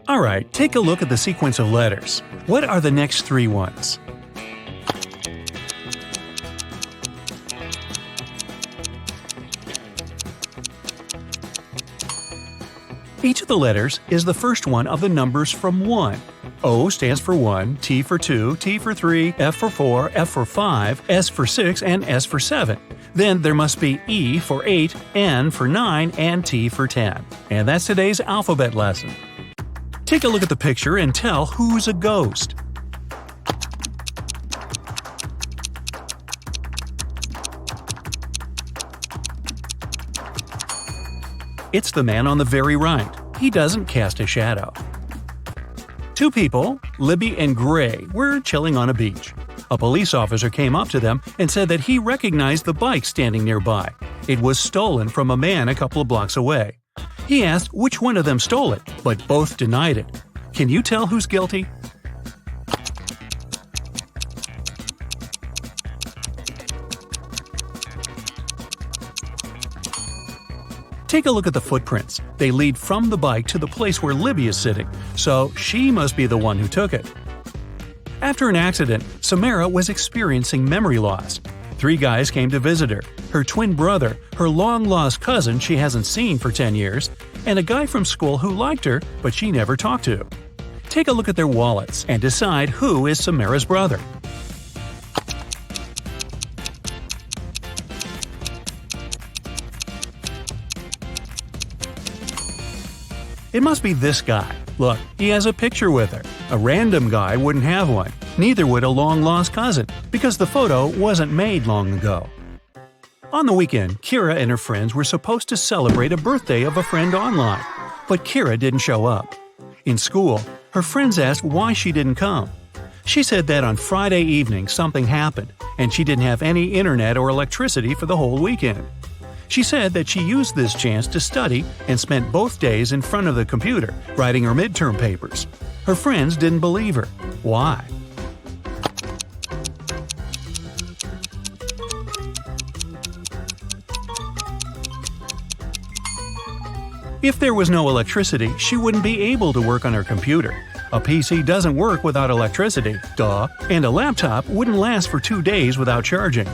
Alright, take a look at the sequence of letters. What are the next three ones? Each of the letters is the first one of the numbers from 1. O stands for 1, T for 2, T for 3, F for 4, F for 5, S for 6, and S for 7. Then there must be E for 8, N for 9, and T for 10. And that's today's alphabet lesson. Take a look at the picture and tell who's a ghost. It's the man on the very right. He doesn't cast a shadow. Two people, Libby and Gray, were chilling on a beach. A police officer came up to them and said that he recognized the bike standing nearby. It was stolen from a man a couple of blocks away. He asked which one of them stole it, but both denied it. Can you tell who's guilty? Take a look at the footprints. They lead from the bike to the place where Libby is sitting, so she must be the one who took it. After an accident, Samara was experiencing memory loss. 3 guys came to visit her: her twin brother, her long-lost cousin she hasn't seen for 10 years, and a guy from school who liked her but she never talked to. Take a look at their wallets and decide who is Samara's brother. It must be this guy. Look, he has a picture with her. A random guy wouldn't have one. Neither would a long-lost cousin, because the photo wasn't made long ago. On the weekend, Kira and her friends were supposed to celebrate a birthday of a friend online, but Kira didn't show up. In school, her friends asked why she didn't come. She said that on Friday evening something happened, and she didn't have any internet or electricity for the whole weekend. She said that she used this chance to study and spent both days in front of the computer writing her midterm papers. Her friends didn't believe her. Why? If there was no electricity, she wouldn't be able to work on her computer. A PC doesn't work without electricity, duh, and a laptop wouldn't last for 2 days without charging.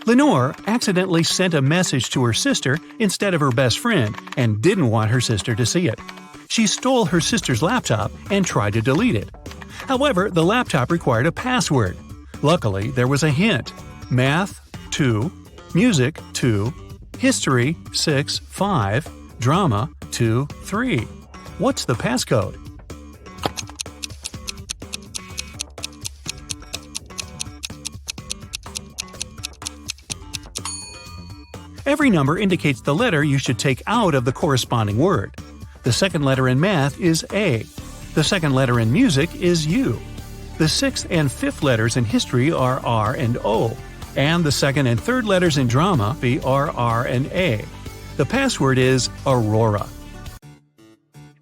Lenore accidentally sent a message to her sister instead of her best friend and didn't want her sister to see it. She stole her sister's laptop and tried to delete it. However, the laptop required a password. Luckily, there was a hint: Math 2, Music 2, History 6 5, Drama 2 3. What's the passcode? Every number indicates the letter you should take out of the corresponding word. The second letter in math is A. The second letter in music is U. The sixth and fifth letters in history are R and O. And the second and third letters in drama are R and A. The password is Aurora.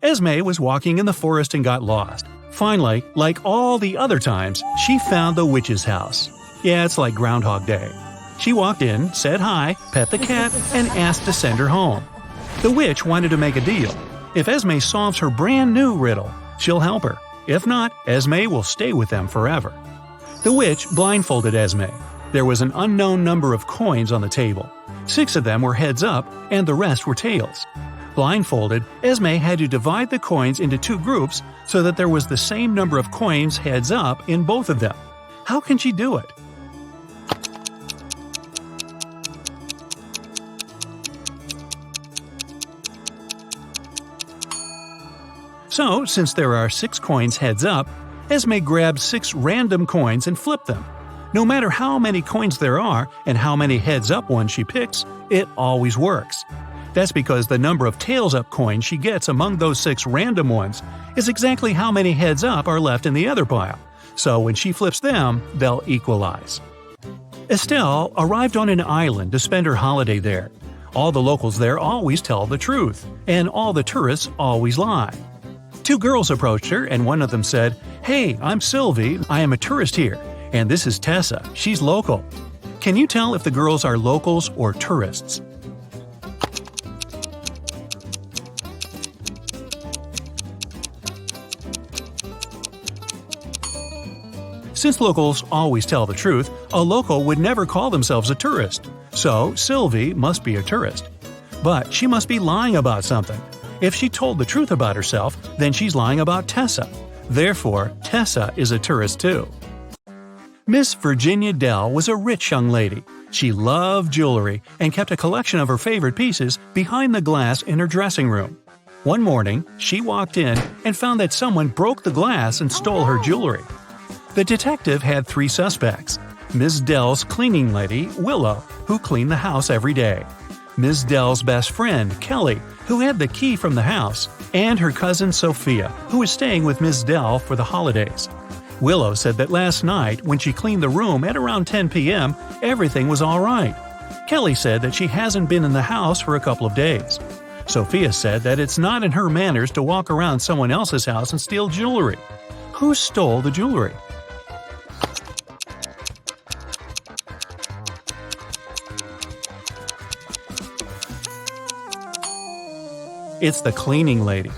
Esme was walking in the forest and got lost. Finally, like all the other times, she found the witch's house. Yeah, it's like Groundhog Day. She walked in, said hi, pet the cat, and asked to send her home. The witch wanted to make a deal. If Esme solves her brand new riddle, she'll help her. If not, Esme will stay with them forever. The witch blindfolded Esme. There was an unknown number of coins on the table. 6 of them were heads up, and the rest were tails. Blindfolded, Esme had to divide the coins into 2 groups so that there was the same number of coins heads up in both of them. How can she do it? So, since there are 6 coins heads up, Esme grabbed 6 random coins and flipped them. No matter how many coins there are and how many heads up ones she picks, it always works. That's because the number of tails up coins she gets among those 6 random ones is exactly how many heads up are left in the other pile. So when she flips them, they'll equalize. Estelle arrived on an island to spend her holiday there. All the locals there always tell the truth, and all the tourists always lie. 2 girls approached her, and one of them said, "Hey, I'm Sylvie, I am a tourist here, and this is Tessa, she's local." Can you tell if the girls are locals or tourists? Since locals always tell the truth, a local would never call themselves a tourist. So Sylvie must be a tourist. But she must be lying about something. If she told the truth about herself, then she's lying about Tessa. Therefore, Tessa is a tourist too. Miss Virginia Dell was a rich young lady. She loved jewelry and kept a collection of her favorite pieces behind the glass in her dressing room. One morning, she walked in and found that someone broke the glass and stole her jewelry. The detective had 3 suspects: Ms. Dell's cleaning lady, Willow, who cleaned the house every day; Ms. Dell's best friend, Kelly, who had the key from the house; and her cousin Sophia, who was staying with Ms. Dell for the holidays. Willow said that last night, when she cleaned the room at around 10 p.m., everything was all right. Kelly said that she hasn't been in the house for a couple of days. Sophia said that it's not in her manners to walk around someone else's house and steal jewelry. Who stole the jewelry? It's the cleaning lady.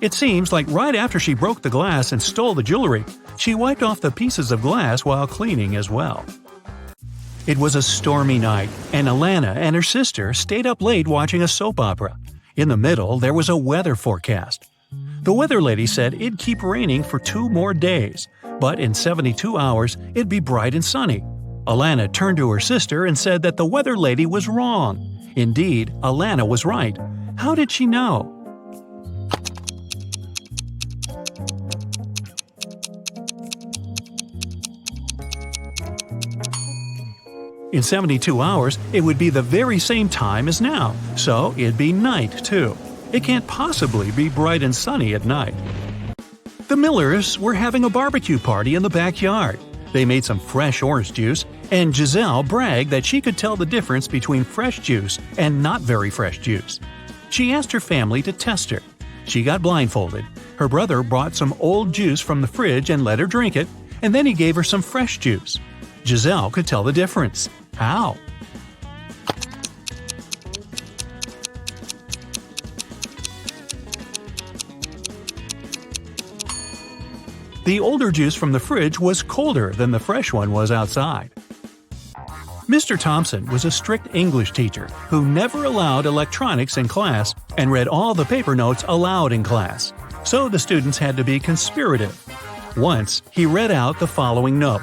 It seems like right after she broke the glass and stole the jewelry, she wiped off the pieces of glass while cleaning as well. It was a stormy night, and Alana and her sister stayed up late watching a soap opera. In the middle, there was a weather forecast. The weather lady said it'd keep raining for 2 more days, but in 72 hours, it'd be bright and sunny. Alana turned to her sister and said that the weather lady was wrong. Indeed, Alana was right. How did she know? In 72 hours, it would be the very same time as now, so it'd be night too. It can't possibly be bright and sunny at night. The Millers were having a barbecue party in the backyard. They made some fresh orange juice, and Giselle bragged that she could tell the difference between fresh juice and not very fresh juice. She asked her family to test her. She got blindfolded. Her brother brought some old juice from the fridge and let her drink it, and then he gave her some fresh juice. Giselle could tell the difference. How? The older juice from the fridge was colder than the fresh one was outside. Mr. Thompson was a strict English teacher who never allowed electronics in class and read all the paper notes aloud in class, so the students had to be conspirative. Once, he read out the following note: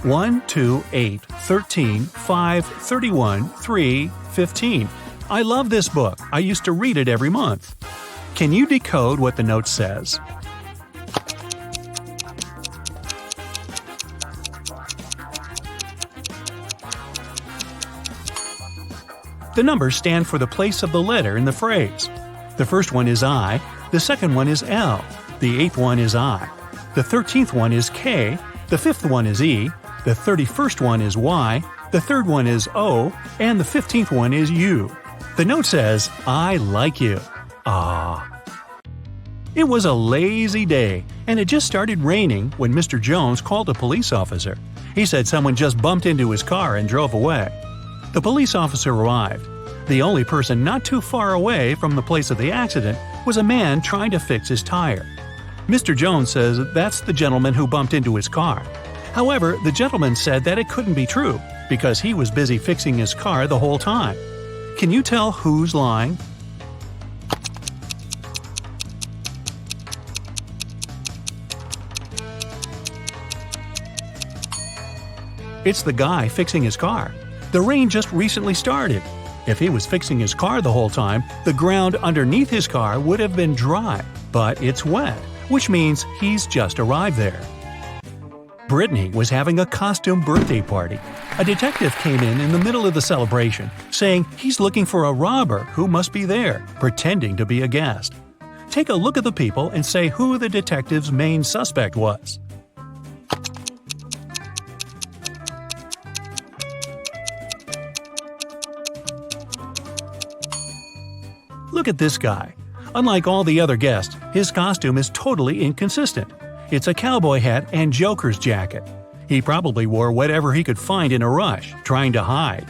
1, 2, 8, 13, 5, 31, 3, 15. I love this book. I used to read it every month. Can you decode what the note says? The numbers stand for the place of the letter in the phrase. The first one is I, the second one is L, the 8th one is I, the 13th one is K, the 5th one is E, the 31st one is Y, the 3rd one is O, and the 15th one is U. The note says, I like you. Ah. It was a lazy day, and it just started raining when Mr. Jones called a police officer. He said someone just bumped into his car and drove away. The police officer arrived. The only person not too far away from the place of the accident was a man trying to fix his tire. Mr. Jones says that's the gentleman who bumped into his car. However, the gentleman said that it couldn't be true because he was busy fixing his car the whole time. Can you tell who's lying? It's the guy fixing his car. The rain just recently started. If he was fixing his car the whole time, the ground underneath his car would have been dry, but it's wet, which means he's just arrived there. Brittany was having a costume birthday party. A detective came in the middle of the celebration, saying he's looking for a robber who must be there, pretending to be a guest. Take a look at the people and say who the detective's main suspect was. Look at this guy. Unlike all the other guests, his costume is totally inconsistent. It's a cowboy hat and Joker's jacket. He probably wore whatever he could find in a rush, trying to hide.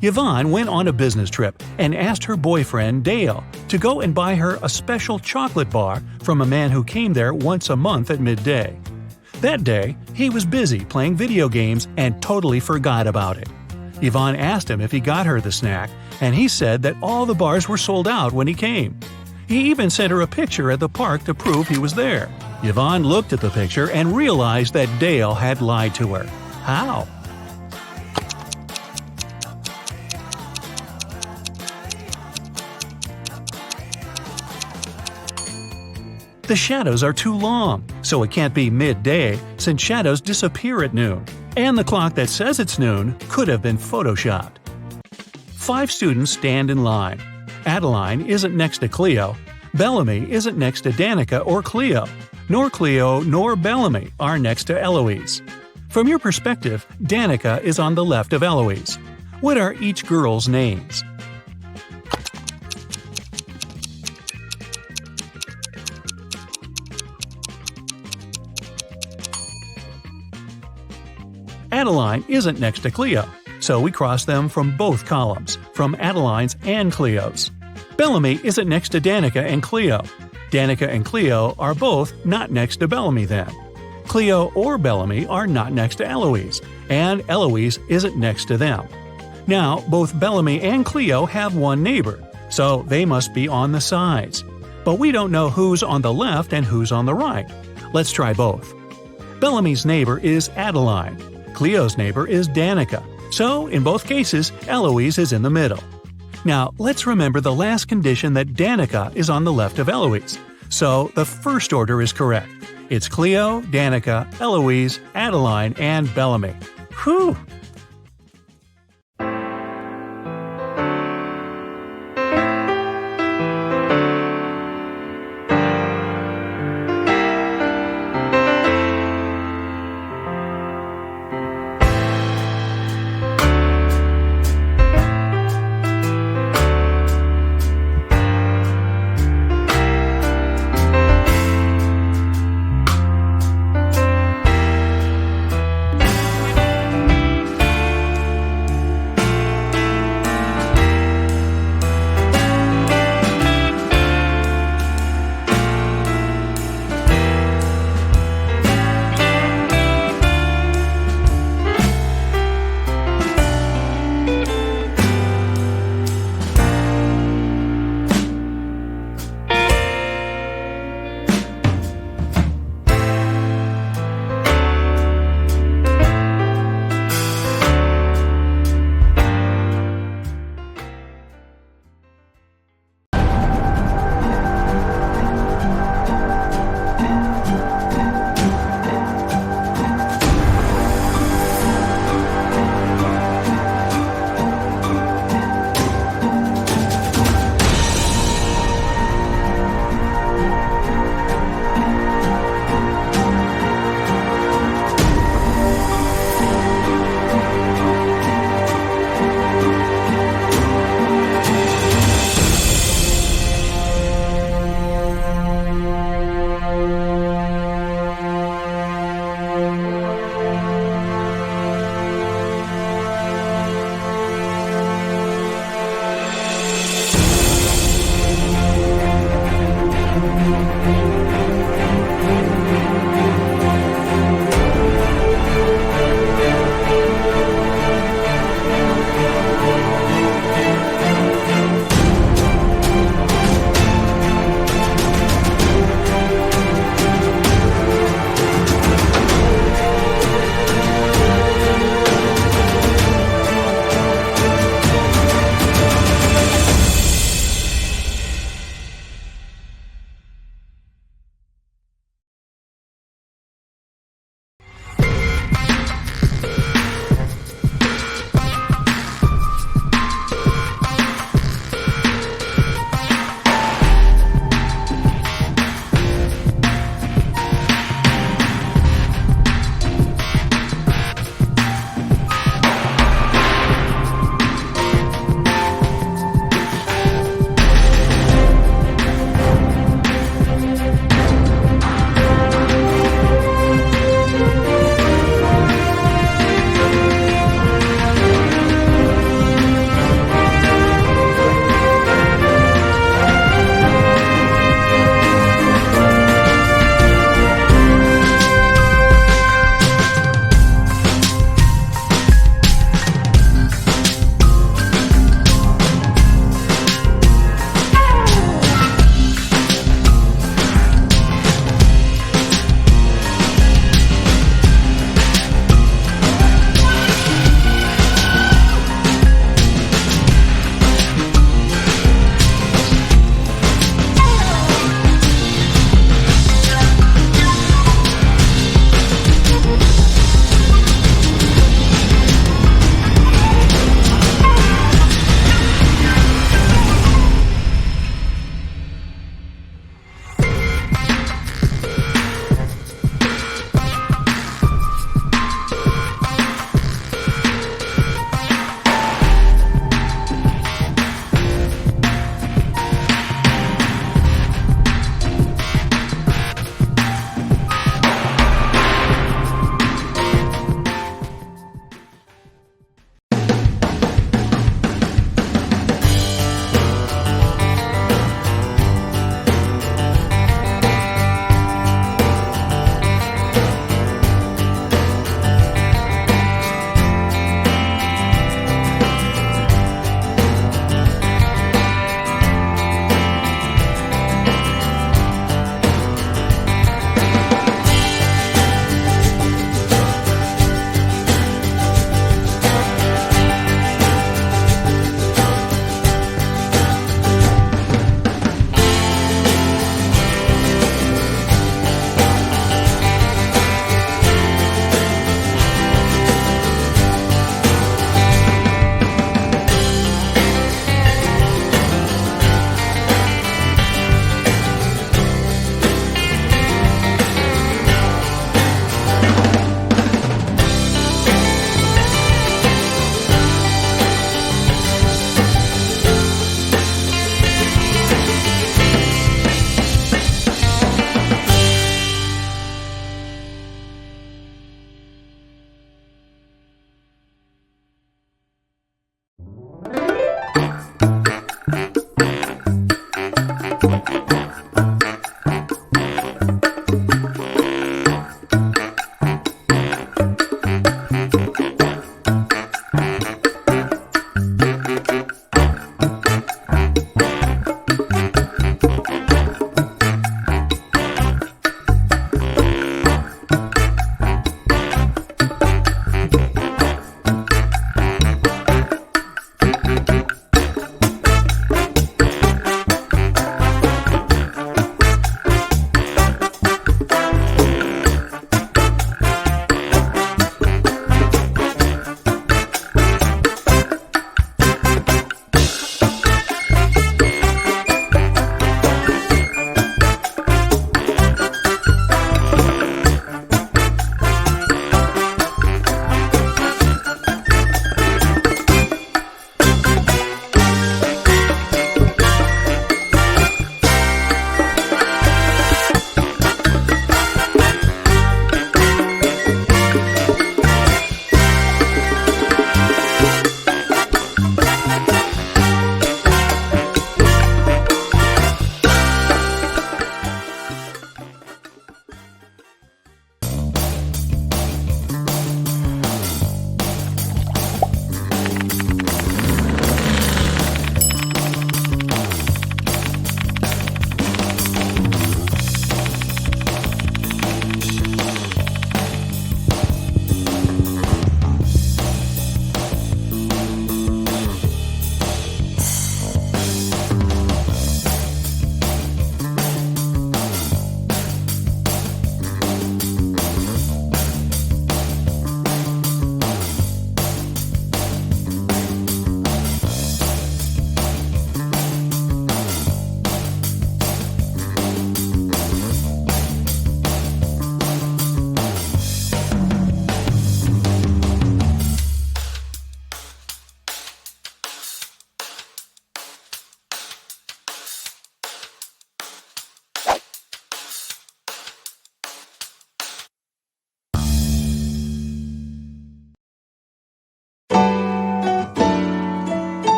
Yvonne went on a business trip and asked her boyfriend, Dale, to go and buy her a special chocolate bar from a man who came there once a month at midday. That day, he was busy playing video games and totally forgot about it. Yvonne asked him if he got her the snack, and he said that all the bars were sold out when he came. He even sent her a picture at the park to prove he was there. Yvonne looked at the picture and realized that Dale had lied to her. How? The shadows are too long, so it can't be midday since shadows disappear at noon. And the clock that says it's noon could have been photoshopped. 5 students stand in line. Adeline isn't next to Cleo. Bellamy isn't next to Danica or Cleo. Nor Cleo nor Bellamy are next to Eloise. From your perspective, Danica is on the left of Eloise. What are each girl's names? Adeline isn't next to Cleo, so we cross them from both columns, from Adeline's and Cleo's. Bellamy isn't next to Danica and Cleo. Danica and Cleo are both not next to Bellamy then. Cleo or Bellamy are not next to Eloise, and Eloise isn't next to them. Now, both Bellamy and Cleo have one neighbor, so they must be on the sides. But we don't know who's on the left and who's on the right. Let's try both. Bellamy's neighbor is Adeline. Cleo's neighbor is Danica. So, in both cases, Eloise is in the middle. Now, let's remember the last condition that Danica is on the left of Eloise. So, the first order is correct. It's Cleo, Danica, Eloise, Adeline, and Bellamy. Whew!